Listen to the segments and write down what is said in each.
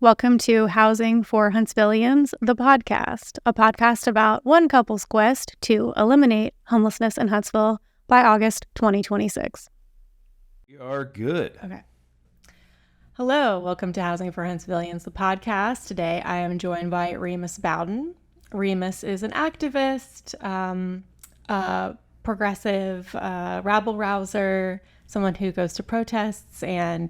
Welcome to Housing for Huntsvillians, the podcast, a podcast about one couple's quest to eliminate homelessness in Huntsville by August 2026. We are good. Okay. Hello, welcome to Housing for Huntsvillians, the podcast. Today I am joined by Remus Bowden. Remus is an activist, progressive, rabble-rouser, someone who goes to protests and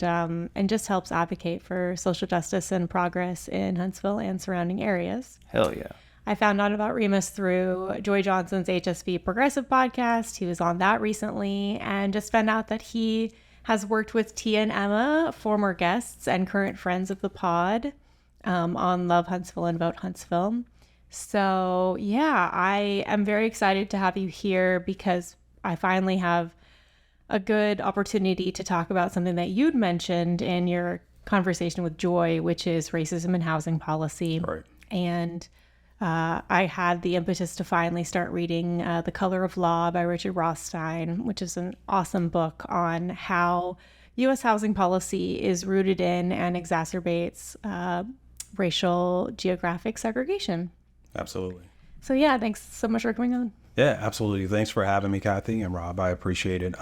just helps advocate for social justice and progress in Huntsville and surrounding areas. Hell yeah. I found out about Remus through Joy Johnson's HSV Progressive podcast. He was on that recently, and just found out that he has worked with Tia and Emma, former guests and current friends of the pod, on Love Huntsville and Vote Huntsville. So yeah, I am very excited to have you here because I finally have a good opportunity to talk about something that you'd mentioned in your conversation with Joy, which is racism and housing policy. Right. And I had the impetus to finally start reading The Color of Law by Richard Rothstein, which is an awesome book on how U.S. housing policy is rooted in and exacerbates racial geographic segregation. Absolutely. So yeah, thanks so much for coming on. Yeah, absolutely. Thanks for having me, Kathy and Rob. I appreciate it.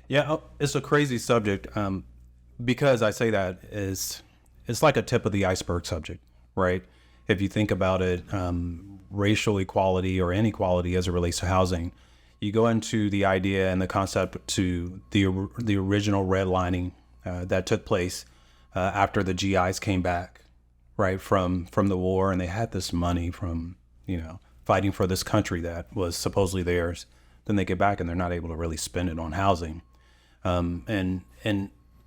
It's a crazy subject because I say that it's like a tip of the iceberg subject, right? If you think about it, racial equality or inequality as it relates to housing, you go into the idea and the concept to the original redlining that took place after the GIs came back, right, from the war, and they had this money from, fighting for this country that was supposedly theirs. Then they get back and they're not able to really spend it on housing. And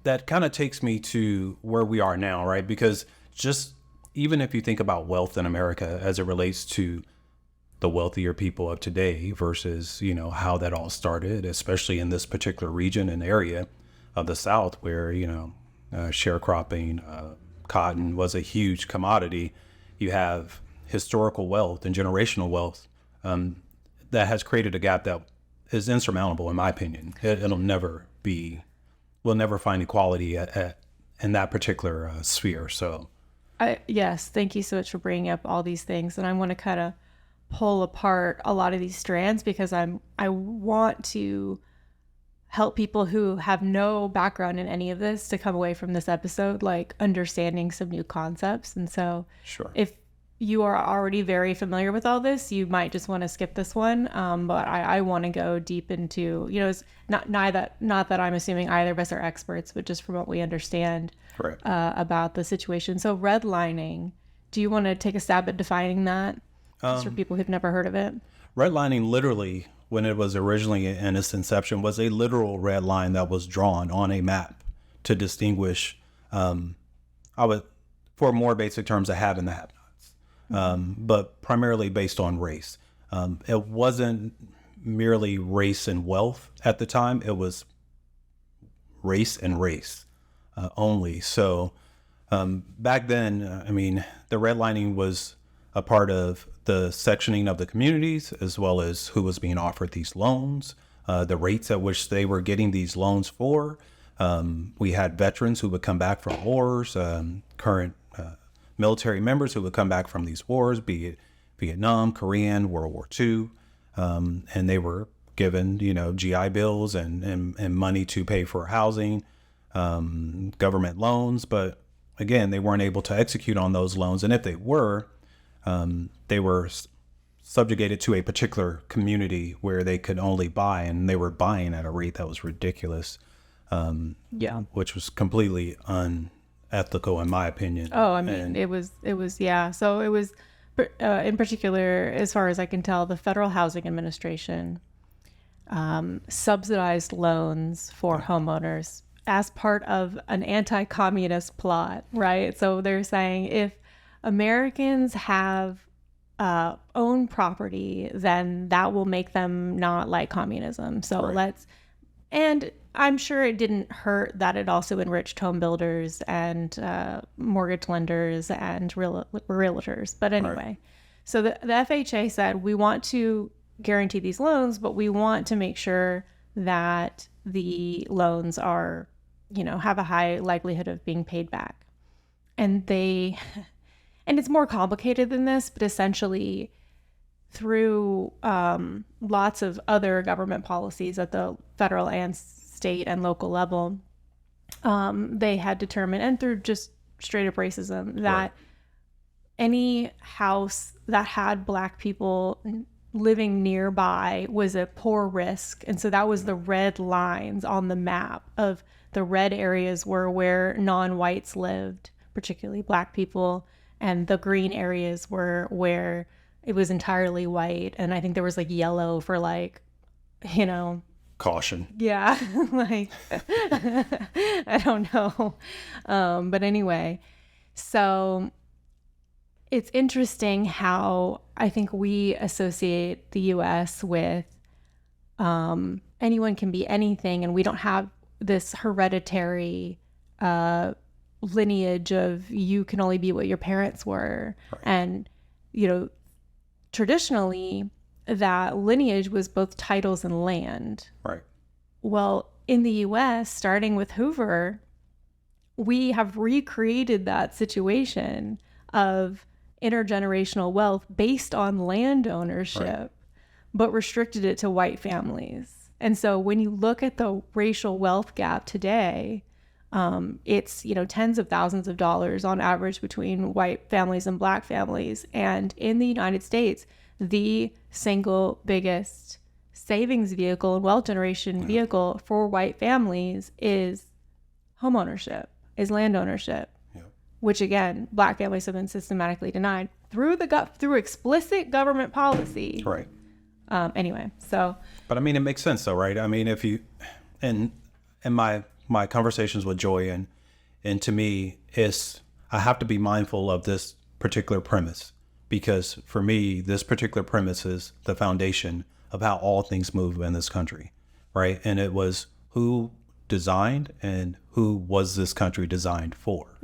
that kind of takes me to where we are now, right? Because just even if you think about wealth in America as it relates to the wealthier people of today versus, how that all started, especially in this particular region and area of the South where, sharecropping, cotton was a huge commodity. You have historical wealth and generational wealth that has created a gap that is insurmountable, in my opinion. We'll never find equality in that particular sphere. So, yes, thank you so much for bringing up all these things, and I want to kind of pull apart a lot of these strands because I want to help people who have no background in any of this to come away from this episode like understanding some new concepts. And so, sure, if you are already very familiar with all this, you might just want to skip this one. But I want to go deep into, it's not that I'm assuming either of us are experts, but just from what we understand about the situation. So redlining, do you want to take a stab at defining that just for people who've never heard of it? Redlining literally, when it was originally in its inception, was a literal red line that was drawn on a map to distinguish, for more basic terms, the have and the have. But primarily based on race. It wasn't merely race and wealth at the time. It was race and race only. So back then, the redlining was a part of the sectioning of the communities, as well as who was being offered these loans, the rates at which they were getting these loans for. We had veterans who would come back from wars, current military members who would come back from these wars, be it Vietnam, Korean, World War II, and they were given, GI bills and money to pay for housing, government loans. But again, they weren't able to execute on those loans. And if they were subjugated to a particular community where they could only buy, and they were buying at a rate that was ridiculous, which was completely ethical in my opinion. It was so it was in particular, as far as I can tell, the Federal Housing Administration subsidized loans for homeowners as part of an anti-communist plot, right? So they're saying if Americans have own property, then that will make them not like communism. So and I'm sure it didn't hurt that it also enriched home builders and mortgage lenders and realtors. But anyway, so the FHA said, we want to guarantee these loans, but we want to make sure that the loans are, have a high likelihood of being paid back. and it's more complicated than this, but essentially through lots of other government policies at the federal and state and local level, they had determined, and through just straight up racism, that Right. any house that had Black people living nearby was a poor risk. And so that was the red lines on the map of the red areas were where non-whites lived, particularly Black people, and the green areas were where it was entirely white. And I think there was like yellow for like, you know, Caution. yeah, like, I don't know. But anyway, so it's interesting how I think we associate the US with anyone can be anything, and we don't have this hereditary lineage of you can only be what your parents were. Right. And, you know, traditionally, that lineage was both titles and land. Right. Well, in the US, starting with Hoover, we have recreated that situation of intergenerational wealth based on land ownership, Right. but restricted it to white families. And so when you look at the racial wealth gap today, it's, you know, tens of thousands of dollars on average between white families and Black families. And in the United States, the single biggest savings vehicle and wealth generation vehicle for white families is homeownership, is land ownership, which again, Black families have been systematically denied through through explicit government policy. Right. Anyway, so. But I mean, it makes sense though, right? I mean, if you, and my conversations with Joy and to me, I have to be mindful of this particular premise, because for me, this particular premise is the foundation of how all things move in this country, right? And it was who designed and who was this country designed for,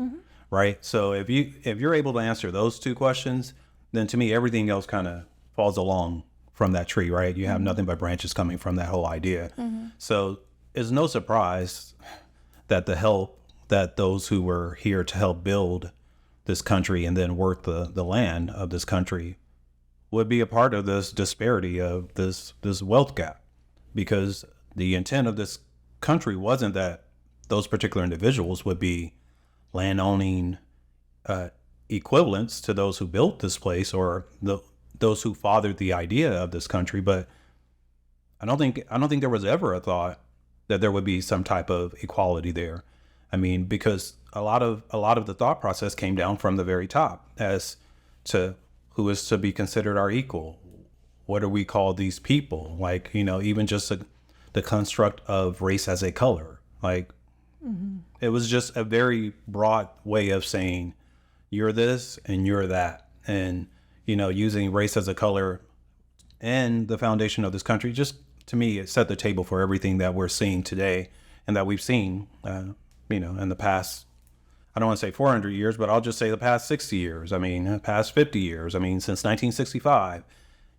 right? So if you're able to answer those two questions, then to me, everything else kind of falls along from that tree, right? You have nothing but branches coming from that whole idea. So it's no surprise that that those who were here to help build this country and then work the land of this country would be a part of this disparity of this wealth gap, because the intent of this country wasn't that those particular individuals would be land owning equivalents to those who built this place or those who fathered the idea of this country. But I don't think there was ever a thought that there would be some type of equality there. I mean, because a lot of the thought process came down from the very top as to who is to be considered our equal. What do we call these people? Like, you know, even just the construct of race as a color. Like, it was just a very broad way of saying you're this and you're that. And, you know, using race as a color and the foundation of this country, just to me, it set the table for everything that we're seeing today and that we've seen, you know, in the past, I don't want to say 400 years, but I'll just say the past 60 years. I mean, the past 50 years. I mean, since 1965,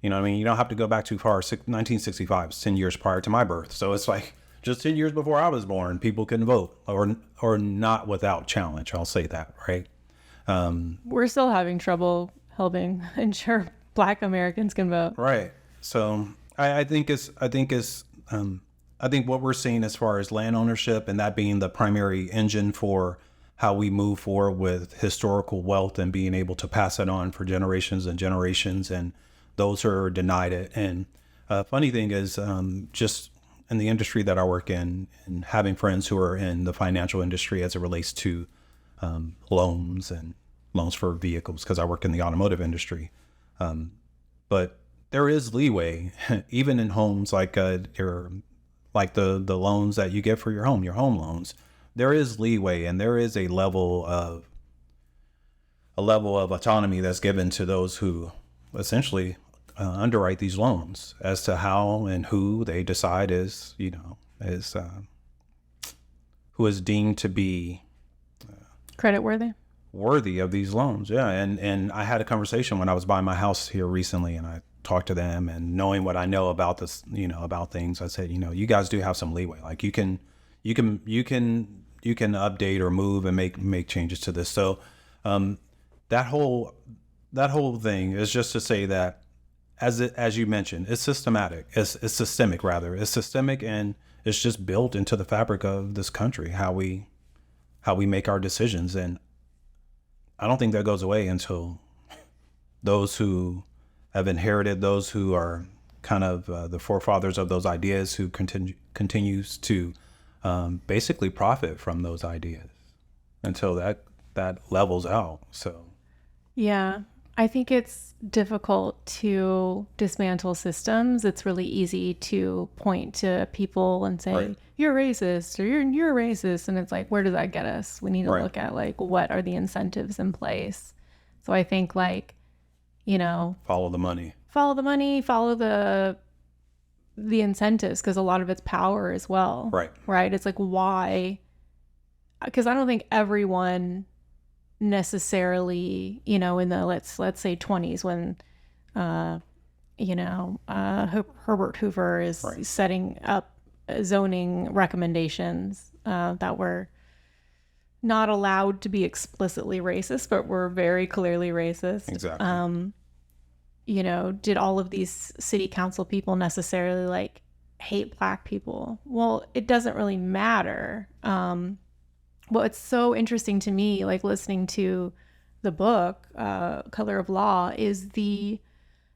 you know what I mean? You don't have to go back too far. 1965 is 10 years prior to my birth. So it's like just 10 years before I was born, people couldn't vote or not without challenge. I'll say that, right? We're still having trouble helping ensure Black Americans can vote. Right. So I think what we're seeing as far as land ownership and that being the primary engine for how we move forward with historical wealth and being able to pass it on for generations and generations, and those who are denied it. And funny thing is, just in the industry that I work in and having friends who are in the financial industry as it relates to loans and loans for vehicles, because I work in the automotive industry. But there is leeway, even in homes like the loans that you get for your home loans. There is leeway, and there is a level of autonomy that's given to those who essentially underwrite these loans as to how and who they decide is who is deemed to be Credit worthy of these loans. Yeah. And I had a conversation when I was buying my house here recently, and I talked to them, and knowing what I know about this, you know, about things, I said, you know, you guys do have some leeway. Like you can update or move and make changes to this. So That whole thing is just to say that, as you mentioned, it's systematic. It's systemic rather. It's systemic, and it's just built into the fabric of this country, how we make our decisions. And I don't think that goes away until those who have inherited, those who are kind of the forefathers of those ideas, who continues to basically profit from those ideas, until that levels out. So Yeah, I think it's difficult to dismantle systems. It's really easy to point to people and say, Right. you're racist, or you're racist. And it's like, where does that get us? We need to Right. look at like, what are the incentives in place? So I think like, follow the money. follow the money, follow the incentives, because a lot of it's power as well. Right. It's like, why? Because I don't think everyone necessarily, in the let's say 20s, when Herbert Hoover is Right. setting up zoning recommendations that were not allowed to be explicitly racist, but were very clearly racist. Exactly. Did all of these city council people necessarily like hate Black people? Well, it doesn't really matter. What's so interesting to me, like listening to the book, Color of Law, is the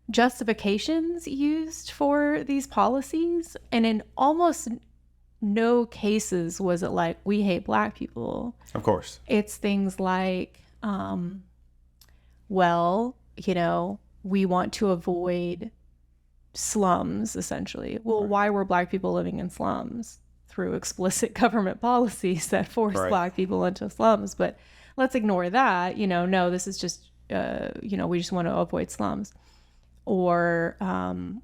justifications used for these policies. And in almost no cases was it like, we hate Black people. Of course. It's things like, we want to avoid slums, essentially. Well, Right. why were Black people living in slums? Through explicit government policies that force Right. Black people into slums. But let's ignore that. No, this is just, we just want to avoid slums. Or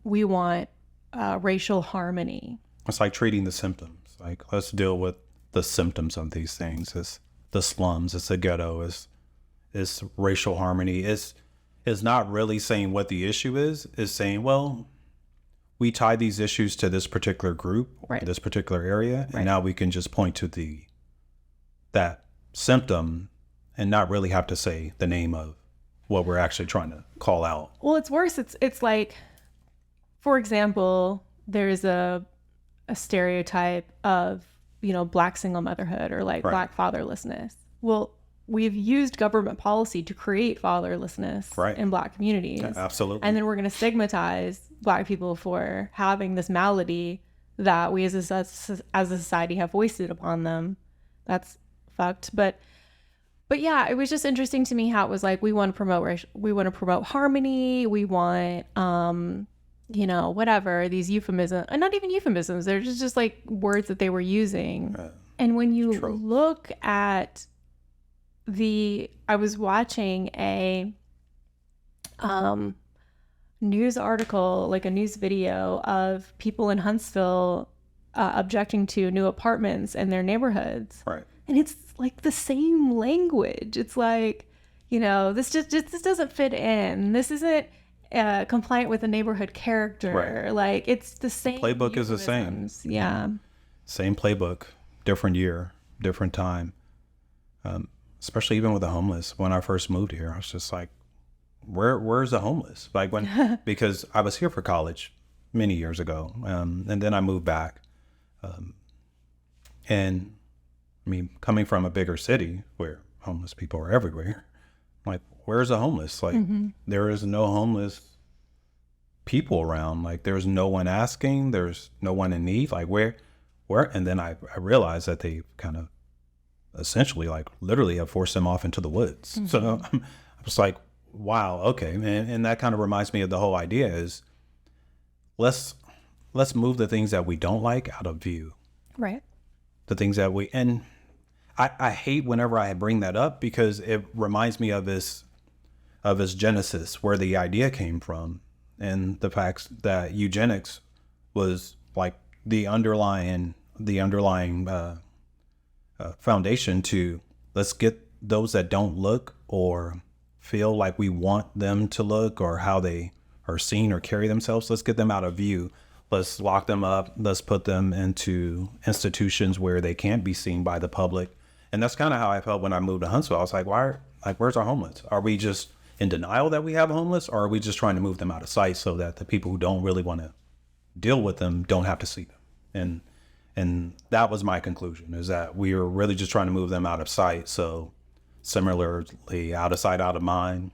we want racial harmony. It's like treating the symptoms. Like, let's deal with the symptoms of these things. It's the slums, it's the ghetto, it's racial harmony. It's not really saying what the issue is. It's saying, well, we tie these issues to this particular group, Right. this particular area, Right. and now we can just point to that symptom and not really have to say the name of what we're actually trying to call out. Well, it's worse. It's like, for example, there's a stereotype of, Black single motherhood, or like Right. Black fatherlessness. Well, we've used government policy to create fatherlessness Right. in Black communities. Yeah, absolutely. And then we're going to stigmatize Black people for having this malady that we as a society have foisted upon them. That's fucked. But yeah, it was just interesting to me how it was like, we want to promote harmony. We want, whatever, these euphemisms, and not even euphemisms. They're just like words that they were using. And when you True. look at I was watching a news article, like a news video of people in Huntsville objecting to new apartments in their neighborhoods. Right. And it's like the same language. It's like, this this doesn't fit in. This isn't compliant with the neighborhood character. Right. Like, it's the same. Playbook is the same. euphemisms. Yeah. Same playbook, different year, different time. Especially even with the homeless. When I first moved here, I was just like, where's the homeless? Like, because I was here for college many years ago, and then I moved back. And I mean, coming from a bigger city where homeless people are everywhere, like, where's the homeless? Like, there is no homeless people around. Like, there's no one asking. There's no one in need. Like, where? And then I realized that they kind of essentially, like, literally have forced them off into the woods. So I was like, wow, okay. And that kind of reminds me of the whole idea is let's move the things that we don't like out of view. Right. The things that and I hate whenever I bring that up, because it reminds me of his genesis, where the idea came from, and the fact that eugenics was like the underlying foundation to, let's get those that don't look or feel like we want them to look, or how they are seen or carry themselves, let's get them out of view. Let's lock them up. Let's put them into institutions where they can't be seen by the public. And that's kind of how I felt when I moved to Huntsville. I was like, why Like, where's our homeless? Are we just in denial that we have homeless, or are we just trying to move them out of sight so that the people who don't really want to deal with them don't have to see them? And that was my conclusion, is that we were really just trying to move them out of sight. So similarly, out of sight, out of mind.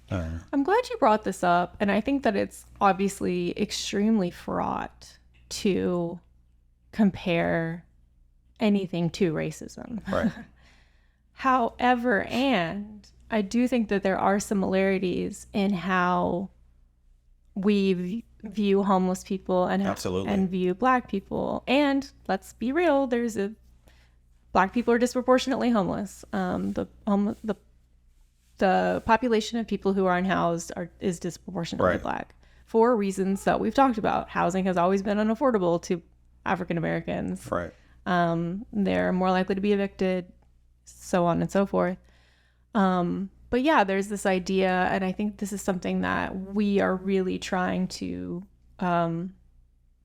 I'm glad you brought this up. And I think that it's obviously extremely fraught to compare anything to racism. Right. However, and I do think that there are similarities in how we view homeless people and Absolutely. and view Black people. And let's be real, Black people are disproportionately homeless. The population of people who are unhoused is disproportionately Right. Black for reasons that we've talked about. Housing has always been unaffordable to African Americans. Right. They're more likely to be evicted, so on and so forth. But yeah, there's this idea, and I think this is something that we are really trying to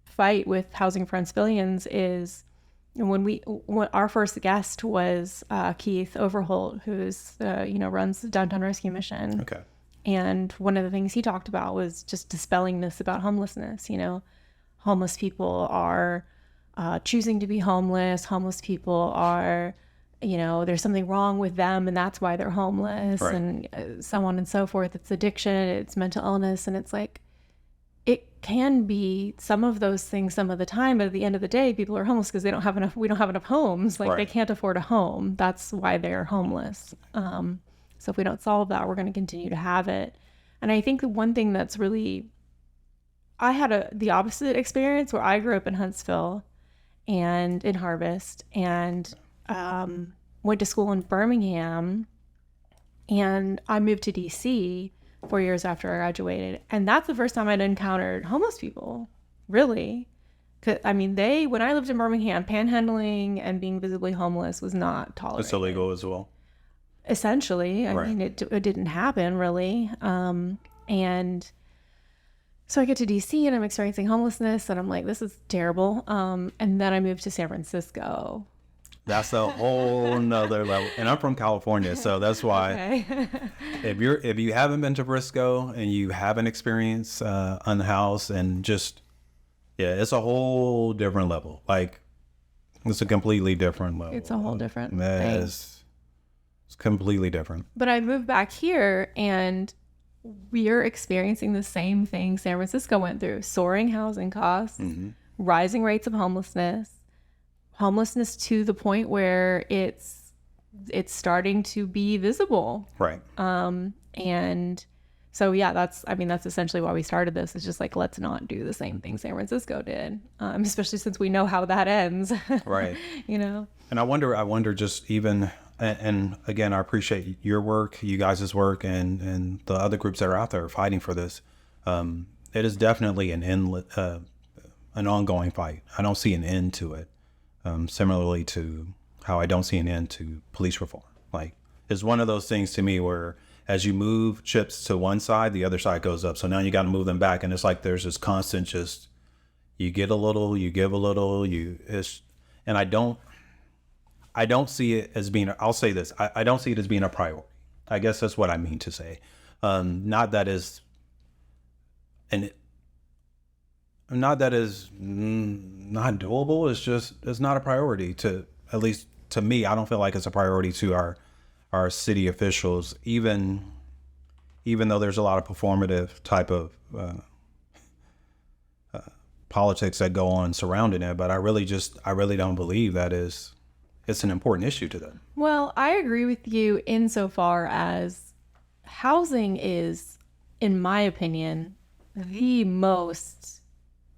fight with Housing for Huntsvillians is when our first guest was Keith Overholt, who's runs the Downtown Rescue Mission. Okay. And one of the things he talked about was just dispelling this about homelessness. Homeless people are choosing to be homeless. Homeless people are, there's something wrong with them, and that's why they're homeless, Right. and so on and so forth. It's addiction, it's mental illness, and it's like, it can be some of those things some of the time, but at the end of the day, people are homeless because we don't have enough homes. Like, Right. They can't afford a home. That's why they're homeless. So if we don't solve that, we're going to continue to have it. And I think the one thing that's really, I had the opposite experience where I grew up in Huntsville and in Harvest, and went to school in Birmingham, and I moved to DC 4 years after I graduated. And that's the first time I'd encountered homeless people, really. When I lived in Birmingham, panhandling and being visibly homeless was not tolerated. It's illegal as well. Essentially. Right. It didn't happen, really. And so I get to DC and I'm experiencing homelessness, and I'm like, this is terrible. And then I moved to San Francisco. That's a whole nother level. And I'm from California, so that's why Okay. if you haven't been to Frisco and you haven't experienced unhoused, and just, it's a whole different level. Like, it's a completely different level. It's a whole different thing. It's completely different. But I moved back here, and we're experiencing the same thing San Francisco went through: soaring housing costs, rising rates of homelessness to the point where it's starting to be visible. Right. And so, yeah, that's essentially why we started this. It's just like, let's not do the same thing San Francisco did, especially since we know how that ends. Right. And I wonder just even, and again, I appreciate your work, you guys' work, and the other groups that are out there fighting for this. It is definitely an ongoing fight. I don't see an end to it. Similarly to how I don't see an end to police reform. Like, it's one of those things to me where as you move chips to one side, the other side goes up. So now you got to move them back. And it's like there's this constant just, you get a little, you give a little, and I don't see it as being, I'll say this, I don't see it as being a priority. I guess that's what I mean to say. Not that is not doable. It's not a priority to, at least to me. I don't feel like it's a priority to our city officials, even though there's a lot of performative type of politics that go on surrounding it. But I really don't believe that it's an important issue to them. Well, I agree with you insofar as housing is, in my opinion, the most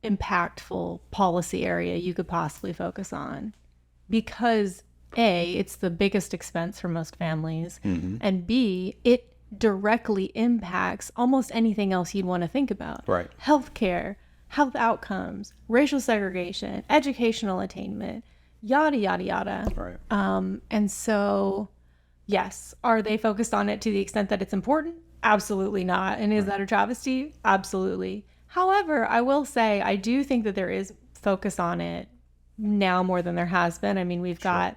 impactful policy area you could possibly focus on, because A, it's the biggest expense for most families, and B, it directly impacts almost anything else you'd want to think about. Right. Healthcare, health outcomes, racial segregation, educational attainment, yada, yada, yada. Right. And so, yes, are they focused on it to the extent that it's important? Absolutely not. And is that a travesty? Absolutely. However, I will say, I do think that there is focus on it now more than there has been. I mean, we've got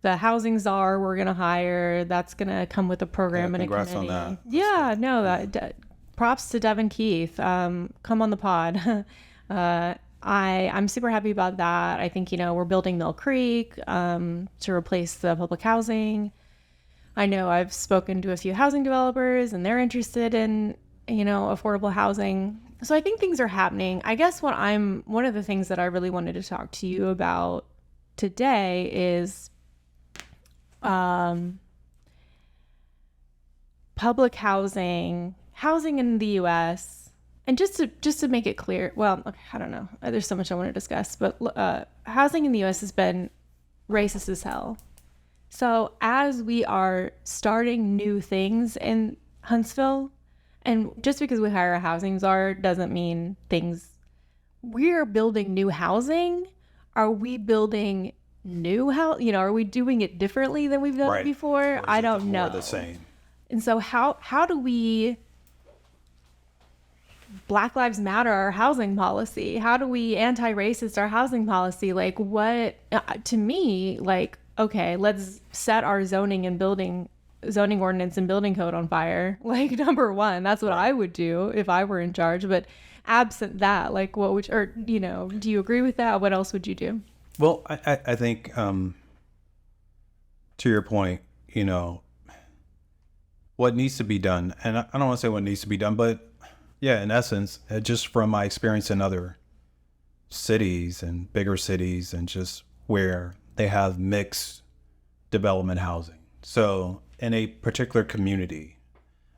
the housing czar we're going to hire. That's going to come with a program and a congrats committee. on that. Yeah, no, props to Devin Keith. Come on the pod. I'm super happy about that. I think, we're building Mill Creek to replace the public housing. I know I've spoken to a few housing developers and they're interested in, affordable housing. So I think things are happening. I guess one of the things that I really wanted to talk to you about today is public housing in the U.S. And just to make it clear, well, okay, I don't know. There's so much I want to discuss, but housing in the U.S. has been racist as hell. So as we are starting new things in Huntsville, and just because we hire a housing czar doesn't mean we're building new housing. Are we building new house? Are we doing it differently than we've done it before? I don't know. The same. And so how do we Black Lives Matter our housing policy? How do we anti-racist our housing policy? Like what, to me, like, okay, let's set our zoning ordinance and building code on fire. Like, number one, that's what I would do if I were in charge. But absent that, like, do you agree with that? What else would you do? Well, I think, to your point, what needs to be done, and I don't want to say what needs to be done, but yeah, in essence, just from my experience in other cities and bigger cities and just where they have mixed development housing. So in a particular community,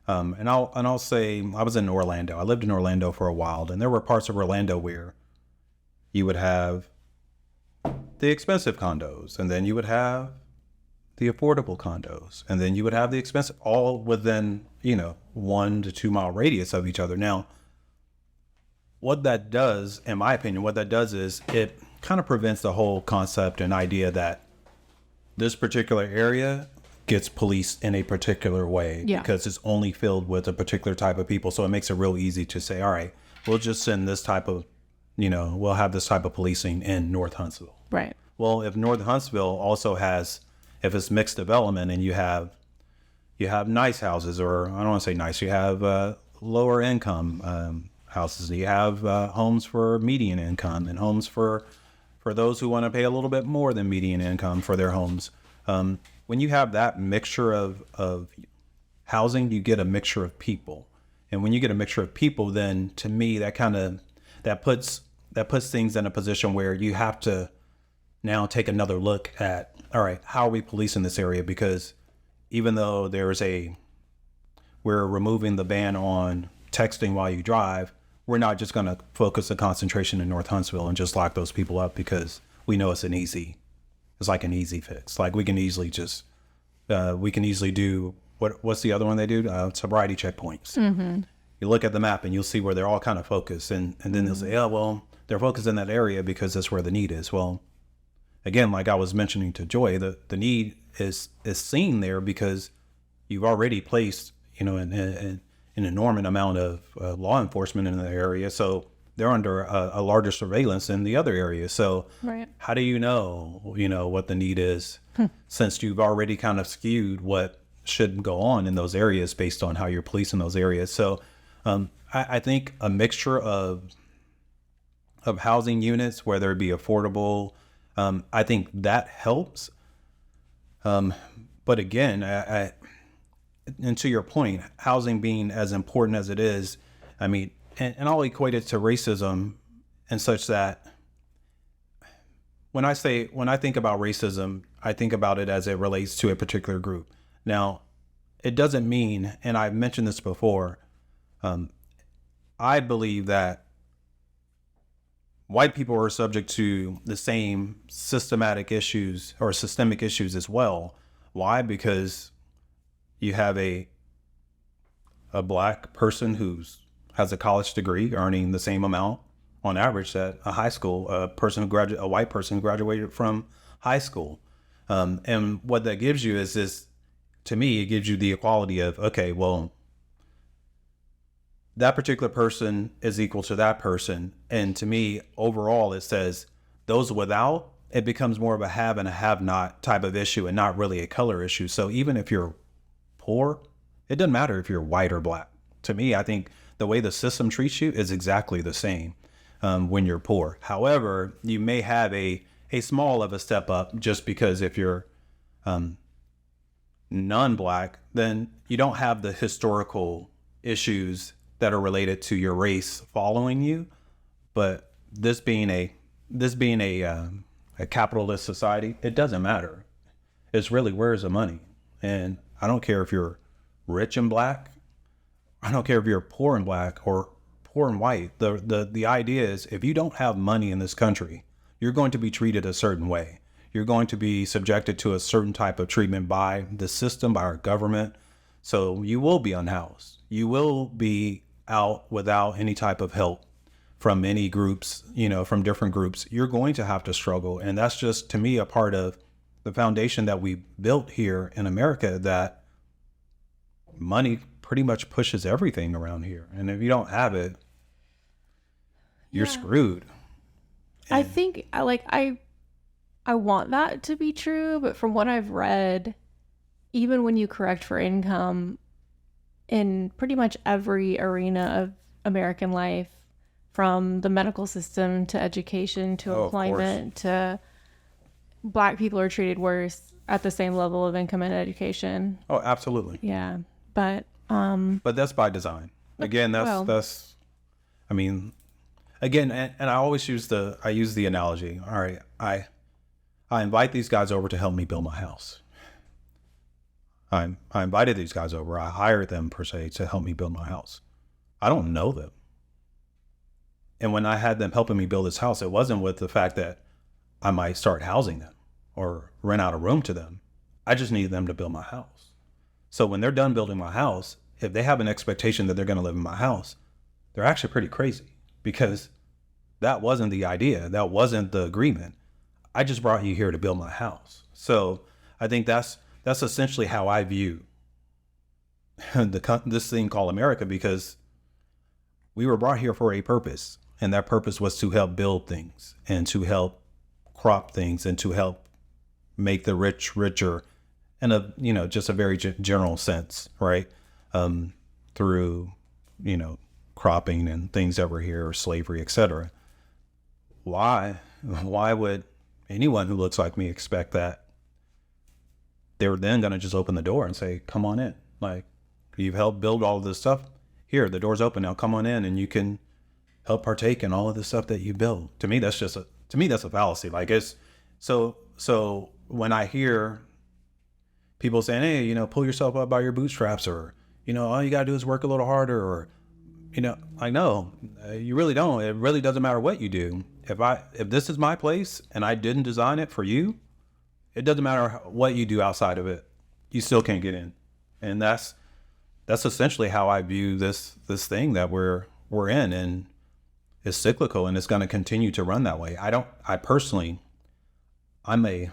and I'll say I was in Orlando. I lived in Orlando for a while, and there were parts of Orlando where you would have the expensive condos, and then you would have the affordable condos, and then you would have the expensive, all within 1 to 2 mile radius of each other. Now, what that does, in my opinion, is it kind of prevents the whole concept and idea that this particular area gets policed in a particular way because it's only filled with a particular type of people. So it makes it real easy to say, all right, we'll just send this type of, we'll have this type of policing in North Huntsville. Right. Well, if North Huntsville also has, if it's mixed development and you have nice houses, or I don't want to say nice, you have lower income houses. You have homes for median income and homes for those who want to pay a little bit more than median income for their homes. When you have that mixture of housing, you get a mixture of people. And when you get a mixture of people, then to me, that puts things in a position where you have to now take another look at, all right, how are we policing this area? Because even though we're removing the ban on texting while you drive, we're not just going to focus the concentration in North Huntsville and just lock those people up because we know it's like an easy fix. Like we can easily do what's the other one they do? Sobriety checkpoints. Mm-hmm. You look at the map and you'll see where they're all kind of focused, and then they'll say, oh, well, they're focused in that area because that's where the need is. Well, again, like I was mentioning to Joy, the need is seen there because you've already placed, an enormous amount of law enforcement in the area. So they're under a larger surveillance in the other areas. So how do you know what the need is since you've already kind of skewed what should go on in those areas based on how you're policing those areas? So I think a mixture of housing units, whether it be affordable, I think that helps. But again, and to your point, housing being as important as it is, I mean, and I'll equate it to racism and such that when I think about racism, I think about it as it relates to a particular group. Now, it doesn't mean, and I've mentioned this before, I believe that white people are subject to the same systemic issues as well. Why? Because you have a black person who has a college degree earning the same amount on average that a high school a white person who graduated from high school. And what that gives you is this, to me, it gives you the equality of, okay, well, that particular person is equal to that person. And to me, overall, it says those without it becomes more of a have and a have not type of issue and not really a color issue. So even if you're poor, it doesn't matter if you're white or black. To me, I think the way the system treats you is exactly the same when you're poor. However, you may have a small of a step up just because if you're non-black, then you don't have the historical issues that are related to your race following you. But this being a capitalist society, it doesn't matter. It's really, where's the money? And I don't care if you're rich and black. I don't care if you're poor and black or poor and white. The idea is, if you don't have money in this country, you're going to be treated a certain way. You're going to be subjected to a certain type of treatment by the system, by our government. So you will be unhoused. You will be out without any type of help from any groups, from different groups. You're going to have to struggle. And that's just, to me, a part of the foundation that we built here in America, that money pretty much pushes everything around here. And if you don't have it, you're screwed. I think I want that to be true, but from what I've read, even when you correct for income in pretty much every arena of American life, from the medical system to education to employment to black people are treated worse at the same level of income and education. Oh, absolutely. Yeah. But that's by design. Again, that's I mean, again, and I always use the analogy. All right, I invite these guys over to help me build my house. I invited these guys over. I hired them, per se, to help me build my house. I don't know them. And when I had them helping me build this house, it wasn't with the fact that I might start housing them or rent out a room to them. I just needed them to build my house. So when they're done building my house, if they have an expectation that they're going to live in my house, they're actually pretty crazy, because that wasn't the idea. That wasn't the agreement. I just brought you here to build my house. So I think that's essentially how I view this thing called America, because we were brought here for a purpose, and that purpose was to help build things and to help crop things and to help make the rich richer in a just a very general sense, right? Through cropping and things over here, or slavery, etc. Why would anyone who looks like me expect that they're then going to just open the door and say, come on in? Like, you've helped build all of this stuff. Here, the door's open now. Come on in and you can help partake in all of the stuff that you build. To me, that's a fallacy. Like, it's so when I hear people saying, hey, pull yourself up by your bootstraps, or, all you got to do is work a little harder, or, like, no, you really don't. It really doesn't matter what you do. If this is my place and I didn't design it for you, it doesn't matter what you do outside of it. You still can't get in. And that's essentially how I view this thing that we're in, and it's cyclical, and it's going to continue to run that way. I personally, I'm a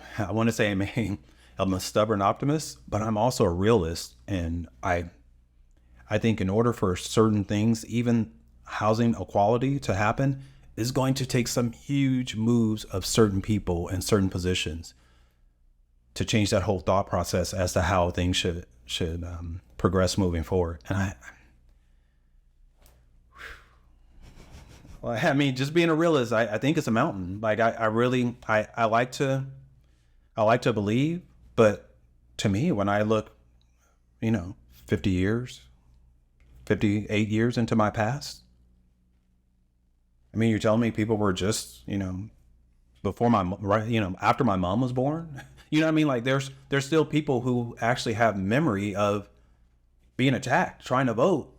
stubborn optimist, but I'm also a realist. And I think in order for certain things, even housing equality to happen, is going to take some huge moves of certain people in certain positions to change that whole thought process as to how things should progress moving forward. And I mean, just being a realist, I think it's a mountain. Like, I really like to believe, but to me, when I look, 58 years into my past, I mean, you're telling me people were just, before after my mom was born, you know what I mean? Like, there's still people who actually have memory of being attacked, trying to vote.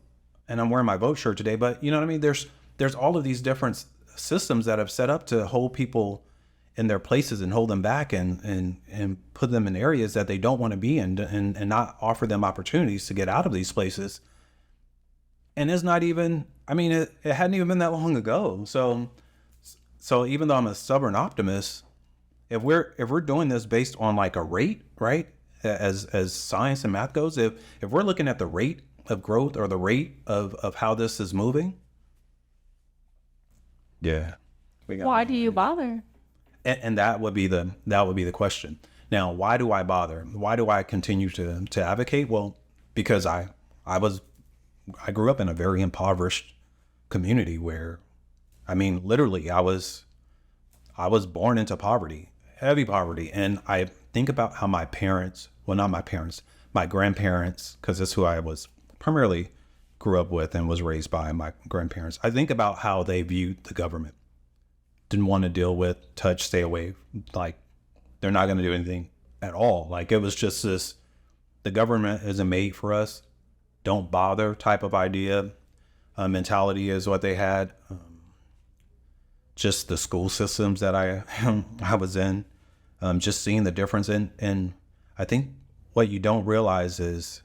And I'm wearing my vote shirt today, but you know what I mean? There's all of these different systems that have set up to hold people in their places and hold them back and put them in areas that they don't want to be in, and not offer them opportunities to get out of these places. And it's not even, I mean, it hadn't even been that long ago. So even though I'm a stubborn optimist, if we're doing this based on like a rate, right? As science and math goes, if we're looking at the rate of growth, or the rate of how this is moving, yeah. Why do you bother? And that would be the question. Now, why do I bother? Why do I continue to advocate? Well, because I grew up in a very impoverished community where, I mean, literally, I was born into poverty, heavy poverty. And I think about how my parents, well, not my parents, my grandparents, because that's who I was primarily grew up with and was raised by, my grandparents. I think about how they viewed the government. Didn't want to deal with, touch, stay away. Like, they're not going to do anything at all. Like, it was just this, the government isn't made for us. Don't bother type of idea. Mentality is what they had. Just the school systems that I was in, just seeing the difference and I think what you don't realize is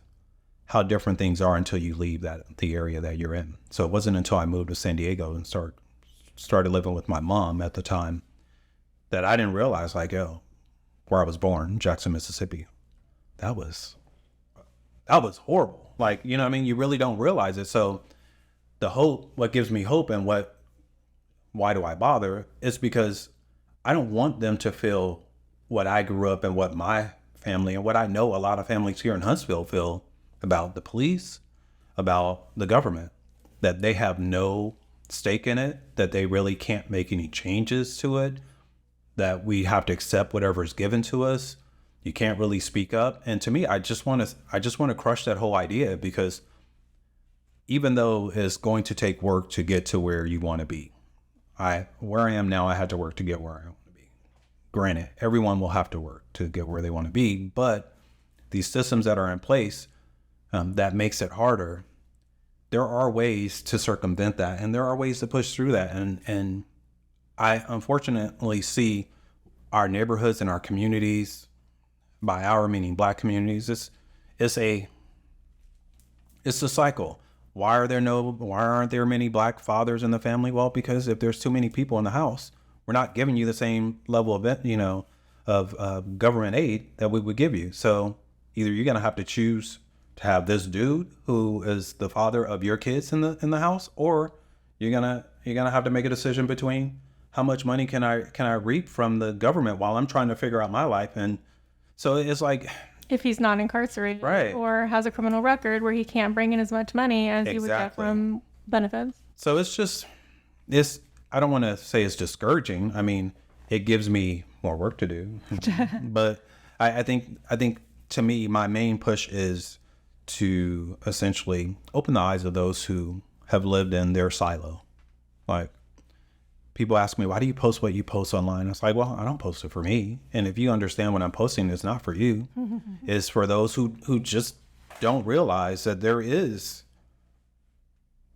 how different things are until you leave the area that you're in. So it wasn't until I moved to San Diego and started living with my mom at the time that I didn't realize, like, where I was born, Jackson, Mississippi, that was horrible. Like, you know what I mean? You really don't realize it. So what gives me hope and why do I bother is because I don't want them to feel what I grew up and what my family and what I know a lot of families here in Huntsville feel about the police, about the government, that they have no stake in it, that they really can't make any changes to it, that we have to accept whatever is given to us. You can't really speak up. And to me, I just want to crush that whole idea, because even though it's going to take work to get to where you want to be, where I am now, I had to work to get where I want to be. Granted, everyone will have to work to get where they want to be, but these systems that are in place, that makes it harder. There are ways to circumvent that, and there are ways to push through that. And I unfortunately see our neighborhoods and our communities, by our meaning Black communities, it's a cycle. Why aren't there many Black fathers in the family? Well, because if there's too many people in the house, we're not giving you the same level of government aid that we would give you. So either you're gonna have to choose to have this dude who is the father of your kids in the house, or you're gonna have to make a decision between how much money can I reap from the government while I'm trying to figure out my life. And so it's like, if he's not incarcerated, right, or has a criminal record where he can't bring in as much money as you would get from benefits. So I don't want to say it's discouraging. I mean, it gives me more work to do, but I think to me, my main push is to essentially open the eyes of those who have lived in their silo. Like, people ask me, why do you post what you post online? It's like, well, I don't post it for me. And if you understand what I'm posting, it's not for you. It's for those who just don't realize that there is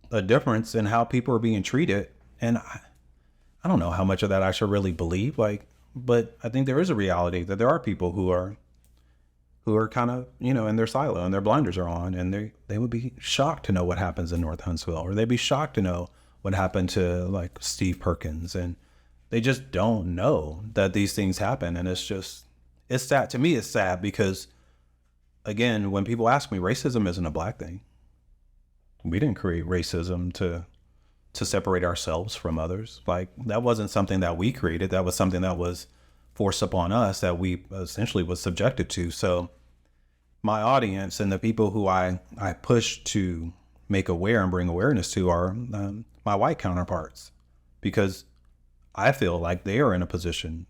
a difference in how people are being treated. And I don't know how much of that I should really believe, but I think there is a reality that there are people who are kind of, in their silo and their blinders are on, and they would be shocked to know what happens in North Huntsville, or they'd be shocked to know what happened to like Steve Perkins, and they just don't know that these things happen. And it's sad. To me, it's sad because, again, when people ask me, racism isn't a Black thing. We didn't create racism to separate ourselves from others. Like, that wasn't something that we created. That was something that was forced upon us, that we essentially was subjected to. So my audience and the people who I push to make aware and bring awareness to are my white counterparts, because I feel like they are in a position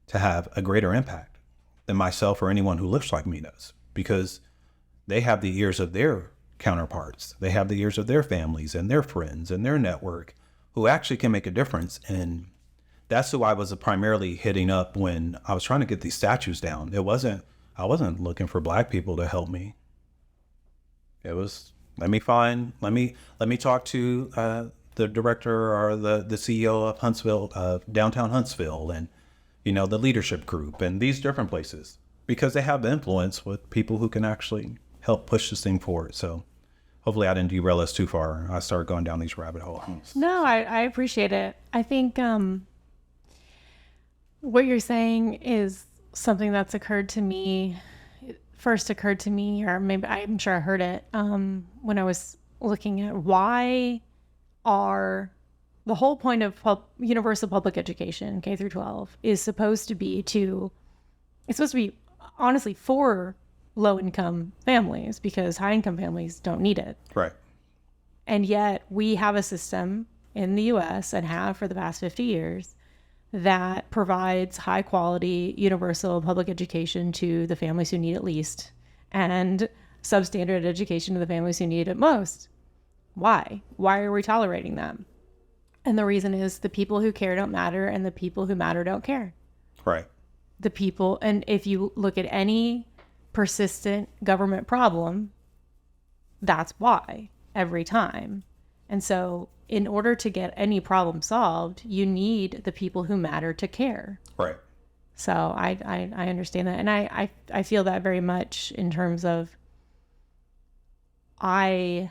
to have a greater impact than myself or anyone who looks like me does, because they have the ears of their counterparts. They have the ears of their families and their friends and their network who actually can make a difference. And that's who I was primarily hitting up when I was trying to get these statues down. I wasn't looking for Black people to help me. It was, let me talk to the director or the CEO of Huntsville, downtown Huntsville, and the leadership group and these different places, because they have influence with people who can actually help push this thing forward. So hopefully I didn't derail us too far. I started going down these rabbit holes. No, I appreciate it. I think what you're saying is something that's first occurred to me, or maybe I'm sure I heard it when I was looking at why are the whole point of universal public education, K through 12, is supposed to be honestly for low income families, because high income families don't need it. Right. And yet we have a system in the US, and have for the past 50 years, that provides high quality universal public education to the families who need it least, and substandard education to the families who need it most. Why? Why are we tolerating them? And the reason is the people who care don't matter, and the people who matter don't care. Right. The people, and if you look at any persistent government problem, that's why, every time. And so in order to get any problem solved, you need the people who matter to care. Right. So I understand that. And I feel that very much in terms of, I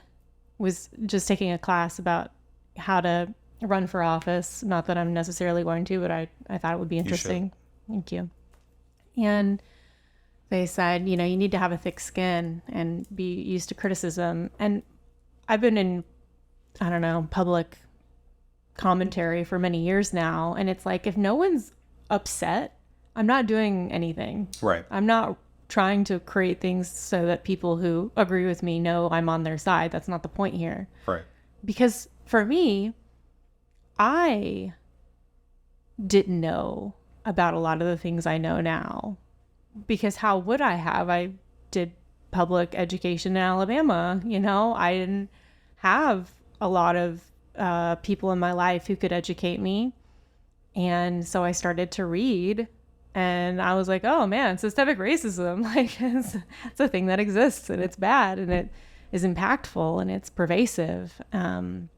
was just taking a class about how to run for office. Not that I'm necessarily going to, but I thought it would be interesting. Thank you. And they said, you need to have a thick skin and be used to criticism. And I've been in, I don't know, public commentary for many years now. And it's like, if no one's upset, I'm not doing anything. Right. I'm not trying to create things so that people who agree with me know I'm on their side. That's not the point here. Right. Because for me, I didn't know about a lot of the things I know now. Because how would I have? I did public education in Alabama. I didn't have a lot of people in my life who could educate me. And so I started to read, and I was like, oh man, systemic racism, like it's a thing that exists, and it's bad, and it is impactful, and it's pervasive. And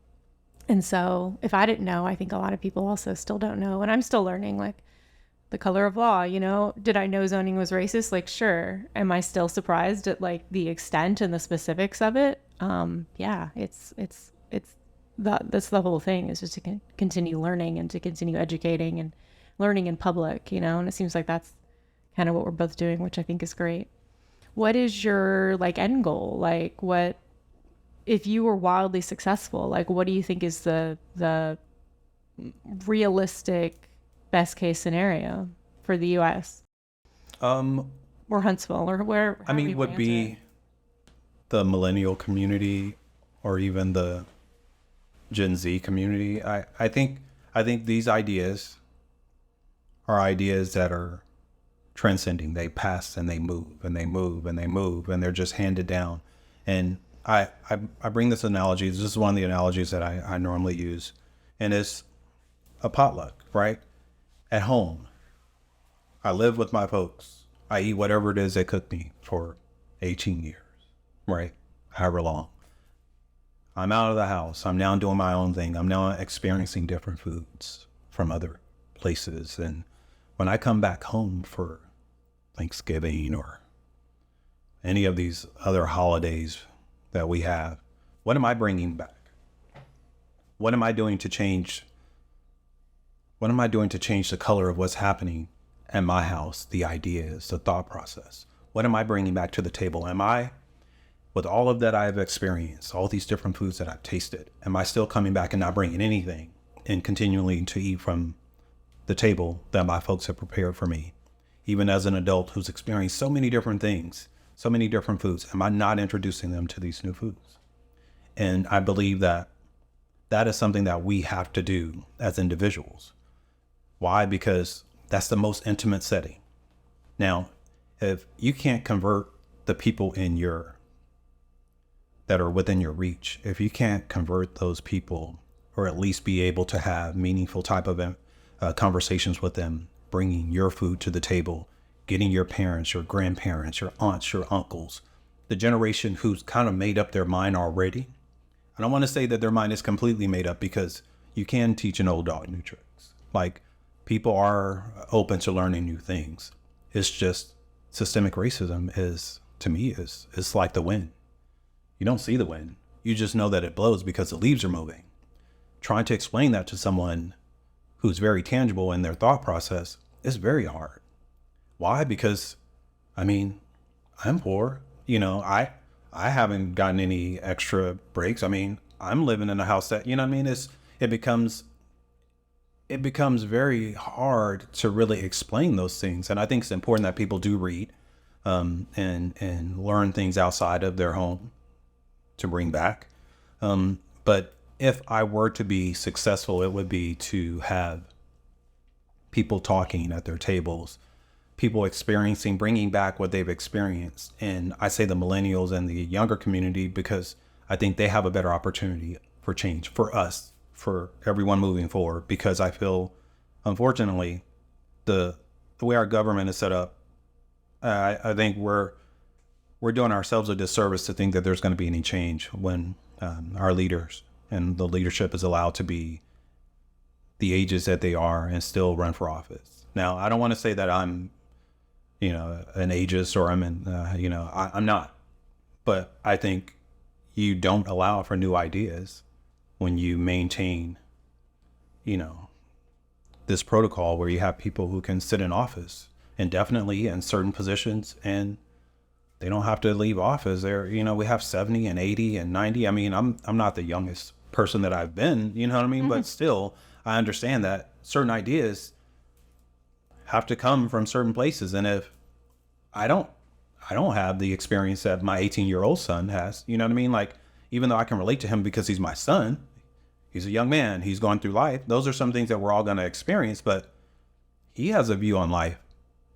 so if I didn't know, I think a lot of people also still don't know. And I'm still learning, like the color of law, did I know zoning was racist? Like, sure. Am I still surprised at like the extent and the specifics of it? Yeah, that's the whole thing, is just to continue learning and to continue educating and learning in public, and it seems like that's kind of what we're both doing, which I think is great. What is your like end goal? Like, what, if you were wildly successful, like what do you think is the realistic best case scenario for the US? Or Huntsville, or where? I mean, would be the millennial community, or even the Gen Z community. I think these ideas are ideas that are transcending. They pass and they move and they move and they move, and they're just handed down. And I bring this analogy. This is one of the analogies that I normally use, and it's a potluck, right? At home, I live with my folks. I eat whatever it is they cook me for 18 years, right? However long. I'm out of the house. I'm now doing my own thing. I'm now experiencing different foods from other places. And when I come back home for Thanksgiving or any of these other holidays that we have, what am I bringing back? What am I doing to change? What am I doing to change the color of what's happening at my house, the ideas, the thought process? What am I bringing back to the table? Am I, with all of that I've experienced, all these different foods that I've tasted, am I still coming back and not bringing anything and continuing to eat from the table that my folks have prepared for me? Even as an adult who's experienced so many different things, so many different foods, am I not introducing them to these new foods? And I believe that that is something that we have to do as individuals. Why? Because that's the most intimate setting. Now, if you can't convert the people that are within your reach, if you can't convert those people, or at least be able to have meaningful type of conversations with them, bringing your food to the table, getting your parents, your grandparents, your aunts, your uncles, the generation who's kind of made up their mind already. I don't want to say that their mind is completely made up, because you can teach an old dog new tricks. Like, people are open to learning new things. It's just systemic racism is, to me, is like the wind. You don't see the wind. You just know that it blows because the leaves are moving. Trying to explain that to someone who's very tangible in their thought process is very hard. Why? Because, I mean, I'm poor. I haven't gotten any extra breaks. I mean, I'm living in a house that, it becomes it becomes very hard to really explain those things. And I think it's important that people do read and learn things outside of their home to bring back. But if I were to be successful, it would be to have people talking at their tables, people experiencing, bringing back what they've experienced. And I say the millennials and the younger community because I think they have a better opportunity for change, for us, for everyone moving forward. Because I feel, unfortunately, the way our government is set up, I think we're doing ourselves a disservice to think that there's going to be any change when our leaders and the leadership is allowed to be the ages that they are and still run for office. Now, I don't want to say that I'm, an ageist or I'm not. But I think you don't allow for new ideas when you maintain, this protocol where you have people who can sit in office indefinitely in certain positions and they don't have to leave office. We have 70 and 80 and 90. I mean, I'm not the youngest person that I've been, you know what I mean? Mm-hmm. But still, I understand that certain ideas have to come from certain places. And if I don't have the experience that my 18-year-old son has, you know what I mean? Like, even though I can relate to him because he's my son, he's a young man, he's going through life. Those are some things that we're all going to experience, but he has a view on life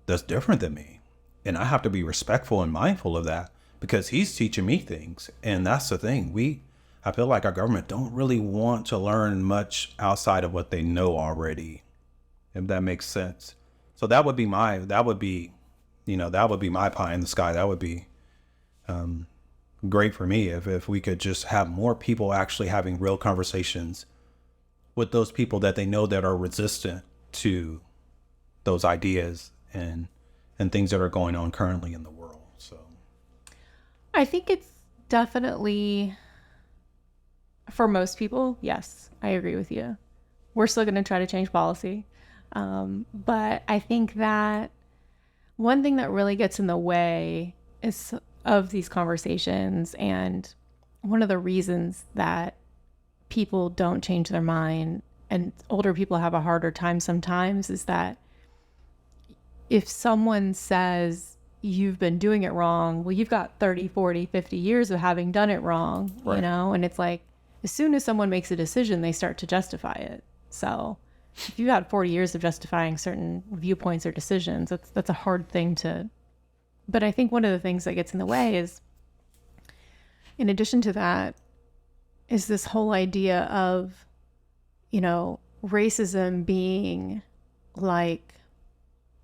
that's different than me. And I have to be respectful and mindful of that because he's teaching me things. And that's the thing. I feel like our government don't really want to learn much outside of what they know already, if that makes sense. So that would be my pie in the sky. That would be great for me if we could just have more people actually having real conversations with those people that they know that are resistant to those ideas and things that are going on currently in the world. So I think it's definitely, for most people, yes, I agree with you. We're still going to try to change policy. But I think that one thing that really gets in the way of these conversations, and one of the reasons that people don't change their mind and older people have a harder time sometimes, is that if someone says you've been doing it wrong, well, you've got 30, 40, 50 years of having done it wrong, right. And it's like, as soon as someone makes a decision, they start to justify it. So if you had 40 years of justifying certain viewpoints or decisions, that's a hard thing to. But I think one of the things that gets in the way is, in addition to that, is this whole idea of, racism being like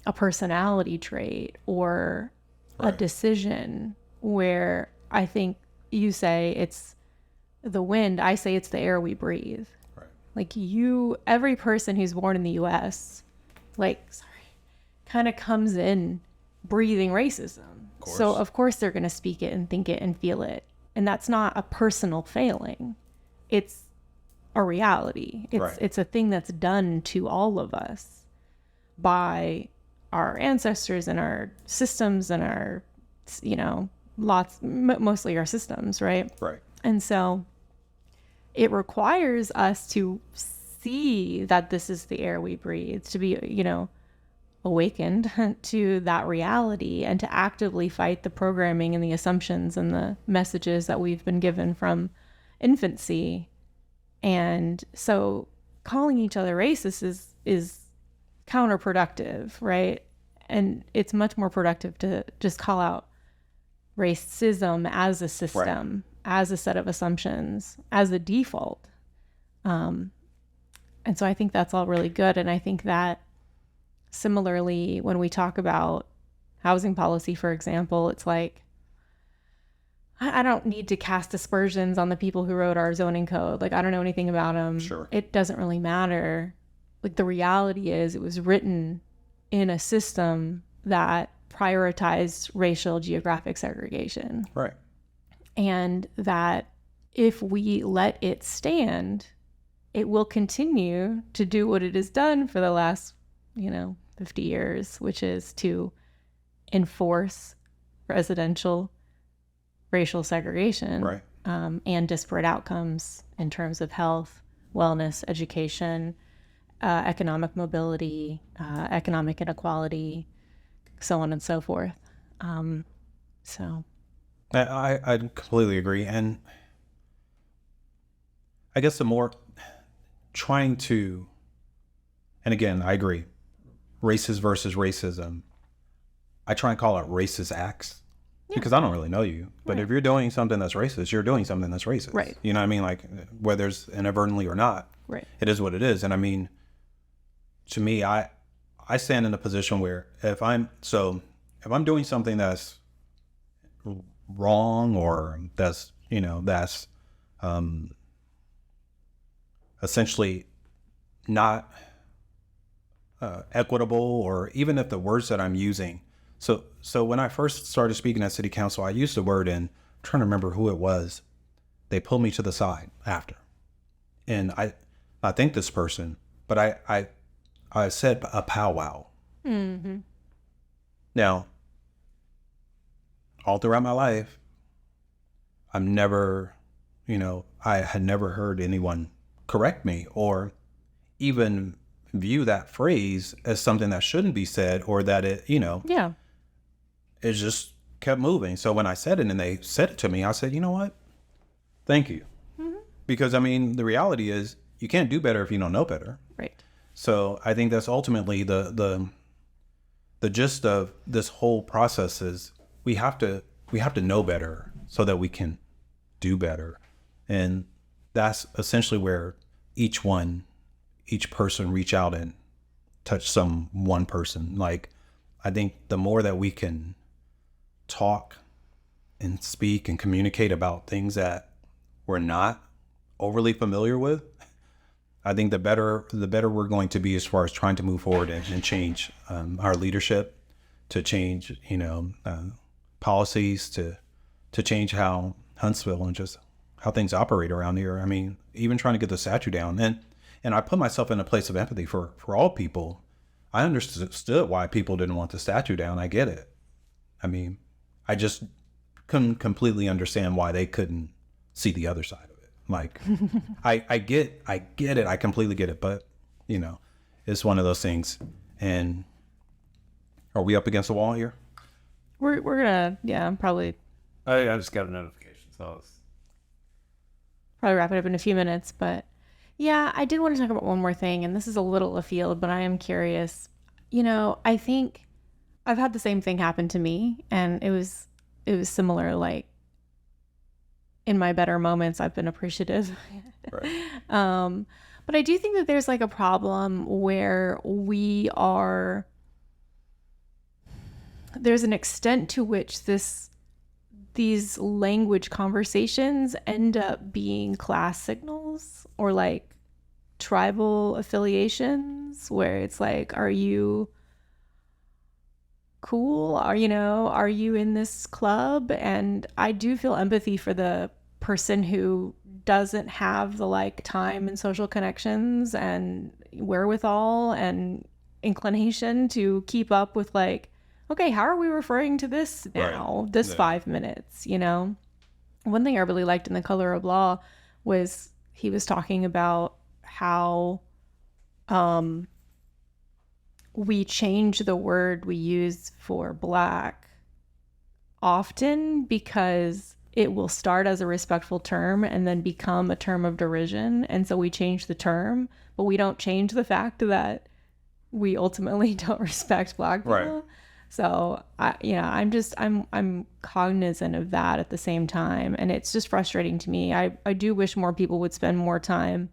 a personality trait or right. a decision, where I think you say it's the wind, I say it's the air we breathe. Right. Like every person who's born in the US, kind of comes in breathing racism. So of course they're going to speak it and think it and feel it. And that's not a personal failing. It's a reality. It's a thing that's done to all of us by our ancestors and our systems and our, mostly our systems, right? Right. And so it requires us to see that this is the air we breathe, to be, awakened to that reality and to actively fight the programming and the assumptions and the messages that we've been given from infancy. And so calling each other racist is counterproductive, right? And it's much more productive to just call out racism as a system, right. as a set of assumptions, as a default. And so I think that's all really good. And I think that similarly, when we talk about housing policy, for example, it's like, I don't need to cast aspersions on the people who wrote our zoning code. Like, I don't know anything about them. Sure. It doesn't really matter. Like, the reality is it was written in a system that prioritized racial geographic segregation. Right. And that if we let it stand, it will continue to do what it has done for the last 50 years, which is to enforce residential racial segregation, right. And disparate outcomes in terms of health, wellness, education, economic mobility, economic inequality, so on and so forth. So I completely agree. And I guess the more trying to, and again, I agree, racist versus racism, I try and call it racist acts because I don't really know you. But if you're doing something that's racist, you're doing something that's racist. Right. You know what I mean? Like whether it's inadvertently or not, right. it is what it is. And I mean, to me, I stand in a position where if I'm doing something that's wrong or that's, that's essentially not equitable, or even if the words that I'm using. So when I first started speaking at city council, I used the word, and I'm trying to remember who it was. They pulled me to the side after. And I thanked this person, but I said a powwow. Mm-hmm. Now, all throughout my life, I had never heard anyone correct me or even view that phrase as something that shouldn't be said, or that it just kept moving. So when I said it and they said it to me, I said, you know what? Thank you. Mm-hmm. Because I mean, the reality is you can't do better if you don't know better. Right. So I think that's ultimately the gist of this whole process is we have to know better so that we can do better. And that's essentially where each person reach out and touch one person. Like, I think the more that we can talk and speak and communicate about things that we're not overly familiar with, I think the better we're going to be as far as trying to move forward and change our leadership, to change, policies, to change how Huntsville and just how things operate around here. I mean, even trying to get the statue down. And I put myself in a place of empathy for all people. I understood why people didn't want the statue down. I get it. I mean, I just couldn't completely understand why they couldn't see the other side of it. Like, I get it. I completely get it. But, it's one of those things. And are we up against the wall here? We're gonna, probably. I just got a notification, so it's probably wrap it up in a few minutes. But yeah, I did want to talk about one more thing, and this is a little afield, but I am curious. I think I've had the same thing happen to me, and it was similar. Like, in my better moments, I've been appreciative. Right. But I do think that there's like a problem where there's an extent to which these language conversations end up being class signals or like tribal affiliations, where it's like, are you cool? Are you in this club? And I do feel empathy for the person who doesn't have the like time and social connections and wherewithal and inclination to keep up with like, okay, how are we referring to this now? Right. This 5 minutes, One thing I really liked in The Color of Law was he was talking about how we change the word we use for Black often because it will start as a respectful term and then become a term of derision. And so we change the term, but we don't change the fact that we ultimately don't respect Black people. Right. So I'm cognizant of that at the same time. And it's just frustrating to me. I do wish more people would spend more time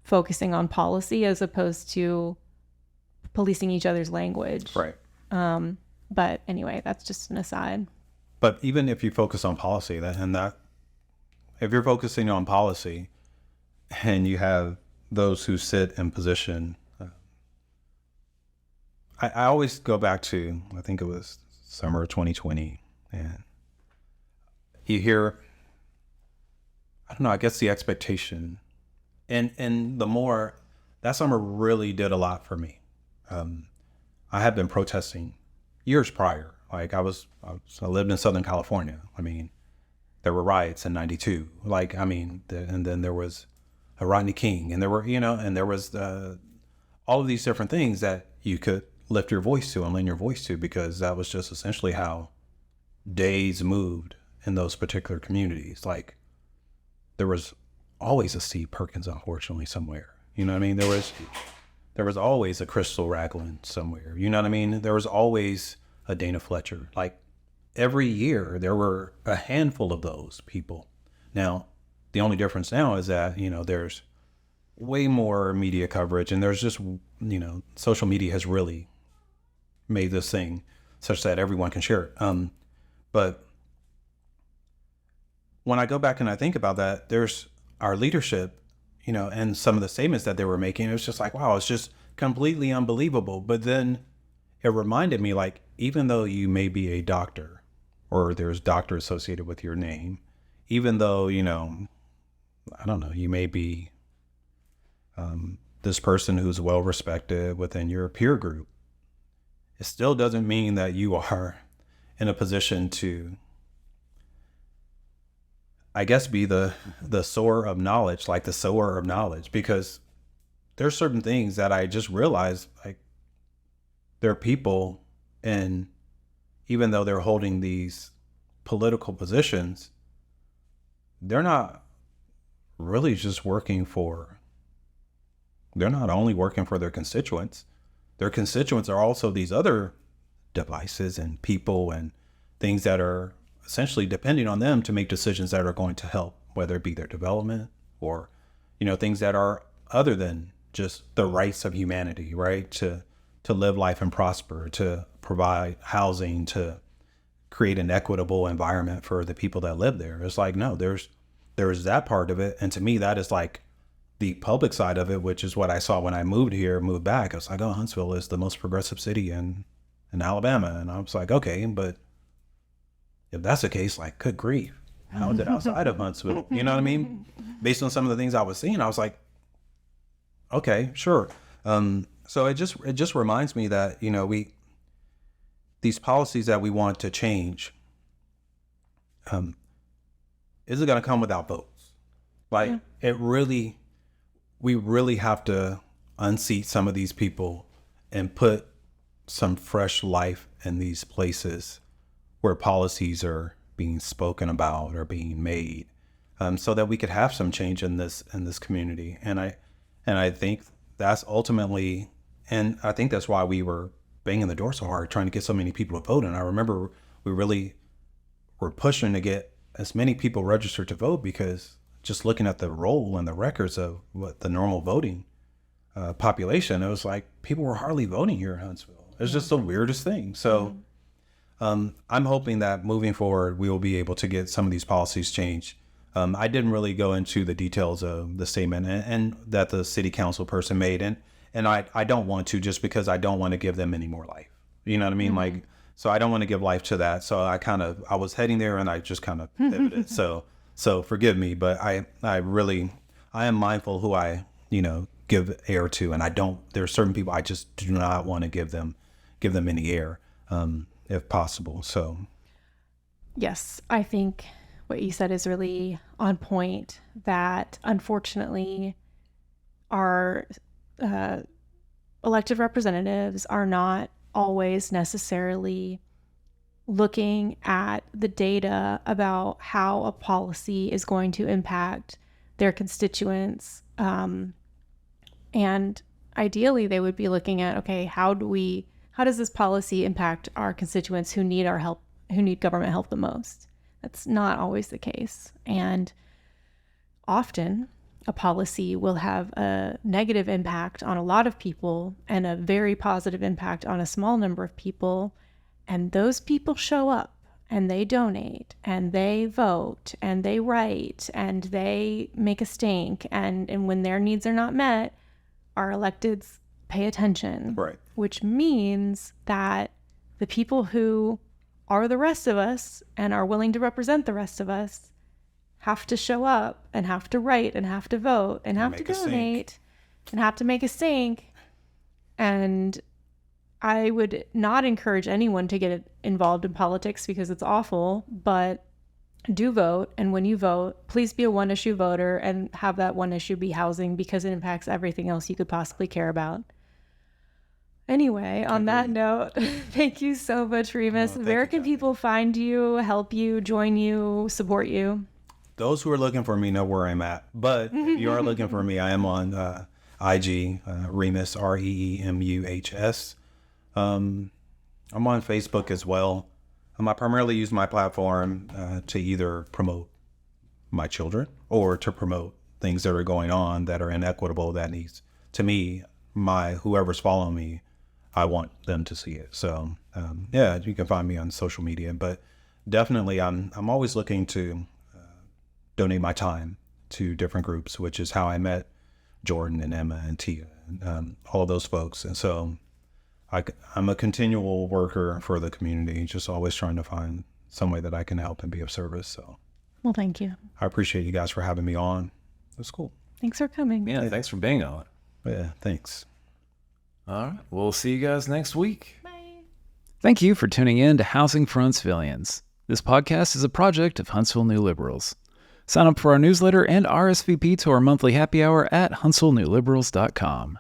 focusing on policy as opposed to policing each other's language. Right. But anyway, that's just an aside. But even if you focus on policy, if you're focusing on policy and you have those who sit in position, I always go back to, I think it was summer of 2020, and you hear, I don't know, I guess the expectation, and the more, that summer really did a lot for me. I had been protesting years prior. Like I lived in Southern California. I mean, there were riots in '92. And then there was a Rodney King, and there were, and there was all of these different things that you could lift your voice to and lend your voice to, because that was just essentially how days moved in those particular communities. Like, there was always a Steve Perkins, unfortunately, somewhere. You know what I mean? There was always a Crystal Ragland somewhere. You know what I mean? There was always a Dana Fletcher. Like, every year there were a handful of those people. Now, the only difference now is that, there's way more media coverage, and there's just, social media has really made this thing such that everyone can share it. But when I go back and I think about that, there's our leadership, and some of the statements that they were making, it was just like, wow, it's just completely unbelievable. But then it reminded me, like, even though you may be a doctor, or there's doctor associated with your name, even though, I don't know, you may be this person who's well respected within your peer group, it still doesn't mean that you are in a position to, I guess, be the sower of knowledge, like the sower of knowledge, because there's certain things that I just realized, like, there are people, and even though they're holding these political positions, they're not really just they're not only working for their constituents. Their constituents are also these other devices and people and things that are essentially depending on them to make decisions that are going to help, whether it be their development or, things that are other than just the rights of humanity, right? To live life and prosper, to provide housing, to create an equitable environment for the people that live there. It's like, no, there's that part of it. And to me, that is like the public side of it, which is what I saw when I moved back. I was like, oh, Huntsville is the most progressive city in Alabama. And I was like, okay, but if that's the case, like, good grief, how is it outside of Huntsville? You know what I mean? Based on some of the things I was seeing, I was like, okay, sure. So it just reminds me that, these policies that we want to change, is it going to come without votes? Like, we really have to unseat some of these people and put some fresh life in these places where policies are being spoken about or being made, so that we could have some change in this community. And I think that's ultimately, and I think that's why we were banging the door so hard, trying to get so many people to vote. And I remember we really were pushing to get as many people registered to vote, because just looking at the roll and the records of what the normal voting population, it was like people were hardly voting here in Huntsville. It's just the weirdest thing. So I'm hoping that moving forward, we will be able to get some of these policies changed. I didn't really go into the details of the statement and that the city council person made. And I don't want to, just because I don't want to give them any more life. You know what I mean? Like, so I don't want to give life to that. So I was heading there, and I just kind of pivoted. So forgive me, but I am mindful who I, give air to. And there are certain people I just do not want to give them any air, if possible. So. Yes, I think what you said is really on point, that unfortunately our elected representatives are not always necessarily looking at the data about how a policy is going to impact their constituents. And ideally they would be looking at, okay, how does this policy impact our constituents who need our help, who need government help the most? That's not always the case. And often a policy will have a negative impact on a lot of people and a very positive impact on a small number of people. And those people show up and they donate and they vote and they write and they make a stink. And when their needs are not met, our electeds pay attention. Right. Which means that the people who are the rest of us and are willing to represent the rest of us have to show up and have to write and have to vote and have to donate and have to make a stink. And I would not encourage anyone to get involved in politics because it's awful, but do vote. And when you vote, please be a one issue voter and have that one issue be housing, because it impacts everything else you could possibly care about. Anyway, on that note, thank you so much, Remus. Where can people find you, help you, join you, support you? Those who are looking for me know where I'm at. But if you are looking for me, I am on IG, Remus, Reemuhs. I'm on Facebook as well. I primarily use my platform to either promote my children or to promote things that are going on that are inequitable that needs, to me, whoever's following me, I want them to see it. So yeah, you can find me on social media, but definitely I'm always looking to donate my time to different groups, which is how I met Jordan and Emma and Tia and all of those folks. And so I'm a continual worker for the community, just always trying to find some way that I can help and be of service. So, Well, thank you. I appreciate you guys for having me on. It was cool. Thanks for coming. Yeah, thanks for being on. Yeah, thanks. All right. We'll see you guys next week. Bye. Thank you for tuning in to Housing for Huntsvillians. This podcast is a project of Huntsville New Liberals. Sign up for our newsletter and RSVP to our monthly happy hour at huntsvillenewliberals.com.